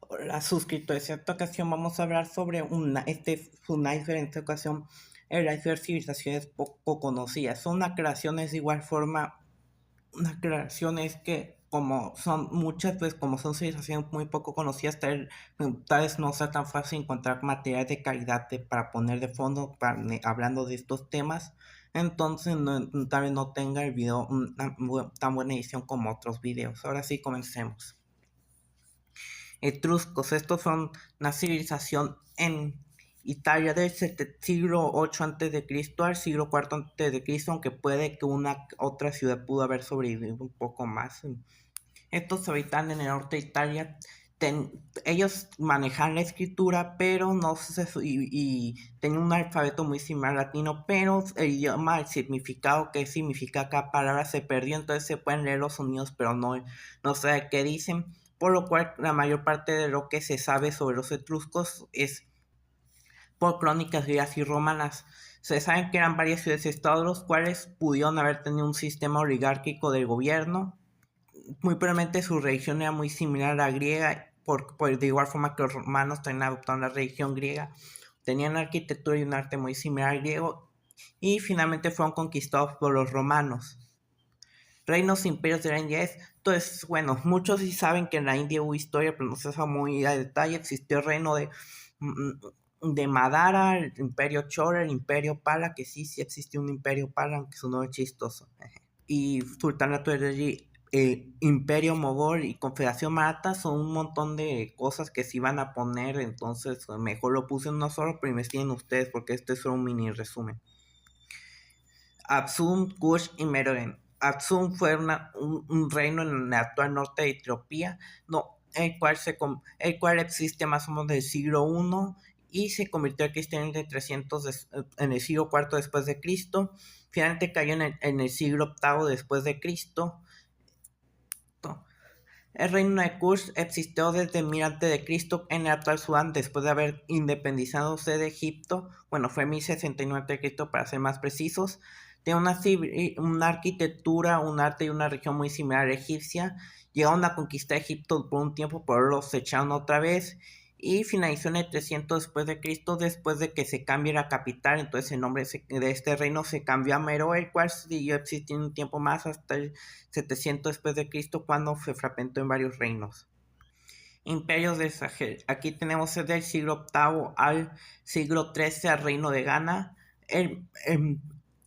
Hola suscriptores, en esta ocasión vamos a hablar sobre un iceberg. En esta ocasión el iceberg civilizaciones poco conocidas. Son unas creaciones de igual forma, unas creaciones que como son muchas, pues como son civilizaciones muy poco conocidas, tal vez no sea tan fácil encontrar material de calidad para poner de fondo hablando de estos temas. Entonces tal vez no tenga el video tan buena edición como otros videos. Ahora sí, comencemos. Etruscos. Estos son una civilización en Italia del siglo 8 a.C. al siglo 4 a.C., aunque puede que una otra ciudad pudo haber sobrevivido un poco más. Estos habitan en el norte de Italia. Ellos manejan la escritura, pero no se, y tenían un alfabeto muy similar al latino, pero el idioma, el significado que significa cada palabra se perdió, entonces se pueden leer los sonidos, pero no sé qué dicen, por lo cual la mayor parte de lo que se sabe sobre los etruscos es por crónicas griegas y romanas. Se sabe que eran varias ciudades-estado, los cuales pudieron haber tenido un sistema oligárquico del gobierno. Muy probablemente su religión era muy similar a la griega, de igual forma que los romanos también adoptaron la religión griega. Tenían arquitectura y un arte muy similar al griego, y finalmente fueron conquistados por los romanos. Reinos e imperios de la India entonces, bueno, muchos sí saben que en la India hubo historia, pero no se sabe muy a detalle. Existió el reino de Madara, el imperio Chora, el imperio Pala, que sí existió un imperio Pala, aunque su nombre es chistoso. Y Sultanato de Delhi, Imperio Mogol y Confederación Maratha son un montón de cosas que se iban a poner, entonces mejor lo puse en uno solo, pero investiguen ustedes porque este es solo un mini resumen. Aksum, Kush y Meroe. Aksum fue un reino en el actual norte de Etiopía, no, el cual existe más o menos del siglo I y se convirtió al cristianismo en el siglo IV después de Cristo. Finalmente cayó en el siglo VIII después de Cristo. El reino de Kush existió desde 1000 a.C. en el actual Sudán después de haber independizadose de Egipto. Bueno, fue 1069 a.C. para ser más precisos. Tiene una arquitectura, un arte y una región muy similar a la egipcia. Llegaron a conquistar Egipto por un tiempo, pero los echaron otra vez. Y finalizó en el 300 después de Cristo, después de que se cambie la capital. Entonces el nombre de este reino se cambió a Meroe, el cual siguió existiendo un tiempo más hasta el 700 después de Cristo, cuando se fragmentó en varios reinos. Imperios de Sahel. Aquí tenemos desde el siglo VIII al siglo XIII al reino de Ghana.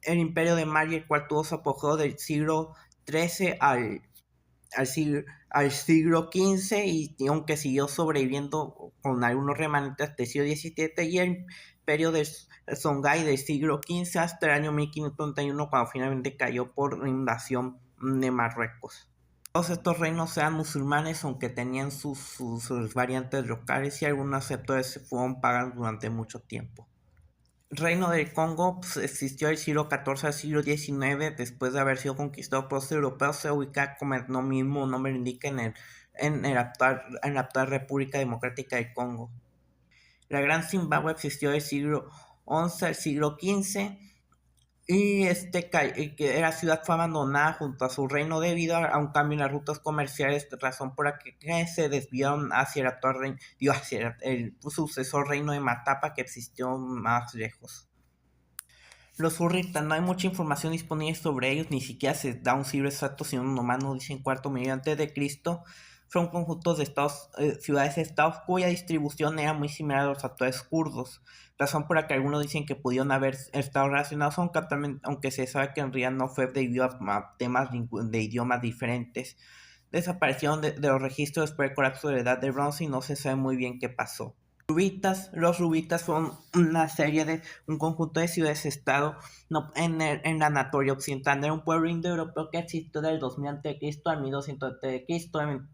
El imperio de Mali, el cual tuvo su apogeo del siglo XIII al siglo XV, y aunque siguió sobreviviendo con algunos remanentes del siglo XVII, y el imperio de Songhai del siglo XV hasta el año 1531, cuando finalmente cayó por invasión de Marruecos. Todos estos reinos eran musulmanes, aunque tenían sus variantes locales, y algunos sectores fueron paganos durante mucho tiempo. Reino del Congo existió del siglo XIV al siglo XIX, después de haber sido conquistado por los europeos. Se ubica, como el mismo nombre indica, en la actual República Democrática del Congo. La Gran Zimbabue existió del siglo XI al siglo XV, y que la ciudad fue abandonada junto a su reino debido a un cambio en las rutas comerciales, razón por la que se desviaron hacia el actual reino, hacia el sucesor reino de Matapa, que existió más lejos. Los hurritas, no hay mucha información disponible sobre ellos, ni siquiera se da un siglo exacto, sino nomás nos dicen cuarto milenio antes de Cristo. Fue un conjunto de ciudades-estados cuya distribución era muy similar a los actuales kurdos, razón por la que algunos dicen que pudieron haber estado relacionados, aunque se sabe que en realidad no fue debido a temas de idiomas diferentes. Desaparecieron de los registros después del colapso de la Edad de Bronce y no se sabe muy bien qué pasó. Los rubitas son un conjunto de ciudades-estado en la Anatolia Occidental. Era un pueblo indoeuropeo que existió del 2000 a.C. al 1200 a.C.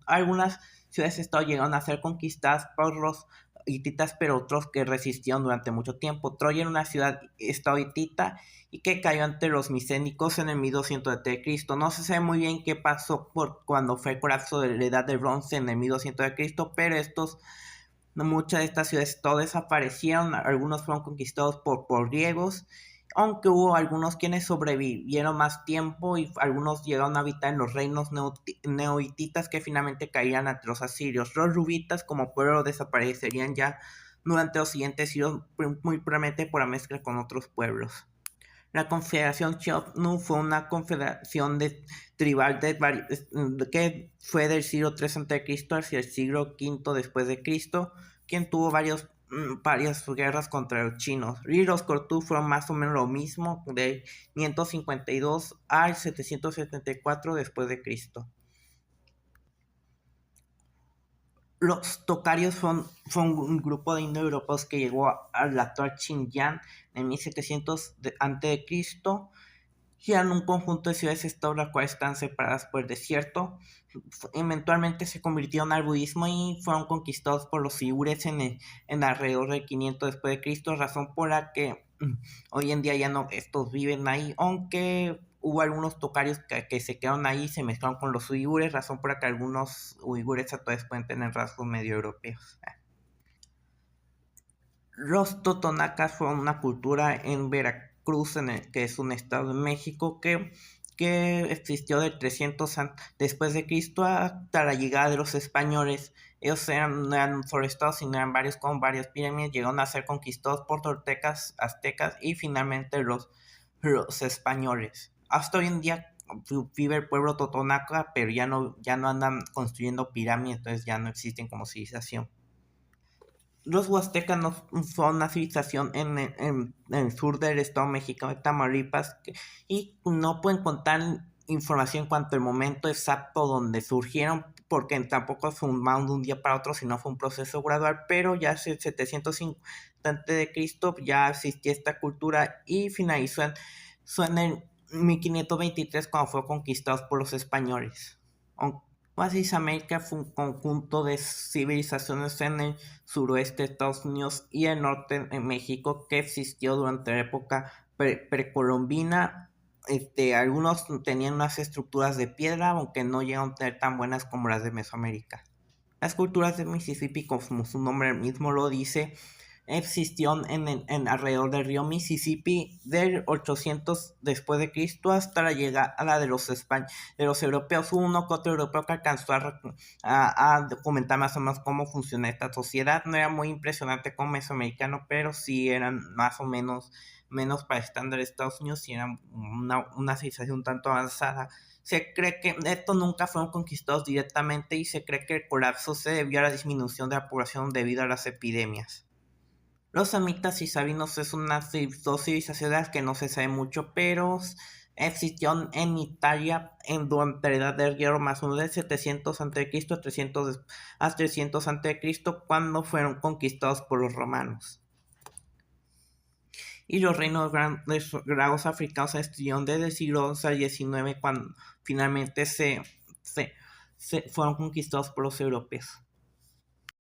Algunas ciudades-estado llegaron a ser conquistadas por los hititas, pero otros que resistieron durante mucho tiempo. Troya era una ciudad-estado hitita y que cayó ante los micénicos en el 1200 a.C. No se sabe muy bien qué pasó cuando fue el colapso de la Edad del Bronce en el 1200 a.C., pero muchas de estas ciudades todas desaparecieron, algunos fueron conquistados por griegos, aunque hubo algunos quienes sobrevivieron más tiempo y algunos llegaron a habitar en los reinos neohititas que finalmente caían ante los asirios. Los rubitas como pueblo desaparecerían ya durante los siguientes siglos, muy probablemente por la mezcla con otros pueblos. La Confederación Xiongnu fue una confederación tribal que fue del siglo III a.C. hacia el siglo V después de Cristo, quien tuvo varias guerras contra los chinos. Y los Kortu fueron más o menos lo mismo, de 552 al 774 después de Cristo. Los tocarios son un grupo de indoeuropeos que llegó al actual Xinjiang en 1700 a.C. y eran un conjunto de ciudades-estado las cuales están separadas por el desierto. Eventualmente se convirtieron al budismo y fueron conquistados por los uigures en alrededor del 500 después de Cristo, razón por la que hoy en día ya no estos viven ahí, aunque hubo algunos tocarios que se quedaron ahí y se mezclaron con los uigures, razón por la que algunos uigures actuales pueden tener rasgos medio europeos. Los totonacas fueron una cultura en Veracruz, que es un estado de México, que existió de 300 después de Cristo hasta la llegada de los españoles. Ellos no eran solo estados, sino eran varios con varias pirámides, llegaron a ser conquistados por toltecas, aztecas y finalmente los españoles. Hasta hoy en día vive el pueblo totonaca, pero ya no andan construyendo pirámides, entonces ya no existen como civilización. Los huastecas no son una civilización en el sur del estado mexicano de Tamaulipas y no pueden contar información en cuanto al momento exacto donde surgieron, porque tampoco fue de un día para otro, sino fue un proceso gradual, pero ya hace 750 a.C. ya existía esta cultura y finalizó en el 1523 cuando fue conquistados por los españoles. Oasis América fue un conjunto de civilizaciones en el suroeste de Estados Unidos y el norte de México que existió durante la época precolombina. Algunos tenían unas estructuras de piedra, aunque no llegaron a ser tan buenas como las de Mesoamérica. Las culturas de Mississippi, como su nombre mismo lo dice, existió en alrededor del río Mississippi del 800 después de Cristo hasta la llegada de los europeos. Hubo uno que otro europeo que alcanzó a documentar más o menos cómo funciona esta sociedad. No era muy impresionante como mesoamericano, pero sí eran más o menos para estándar de Estados Unidos y eran una civilización un tanto avanzada. Se cree que estos nunca fueron conquistados directamente y se cree que el colapso se debió a la disminución de la población debido a las epidemias. Los samitas y sabinos es una dos civilizaciones que no se sabe mucho, pero existieron en Italia durante la Edad del Hierro, más o menos de 700 a.C. a 300 a.C., cuando fueron conquistados por los romanos. Y los reinos grandes africanos se extendieron desde el siglo XI al XIX, cuando finalmente se fueron conquistados por los europeos.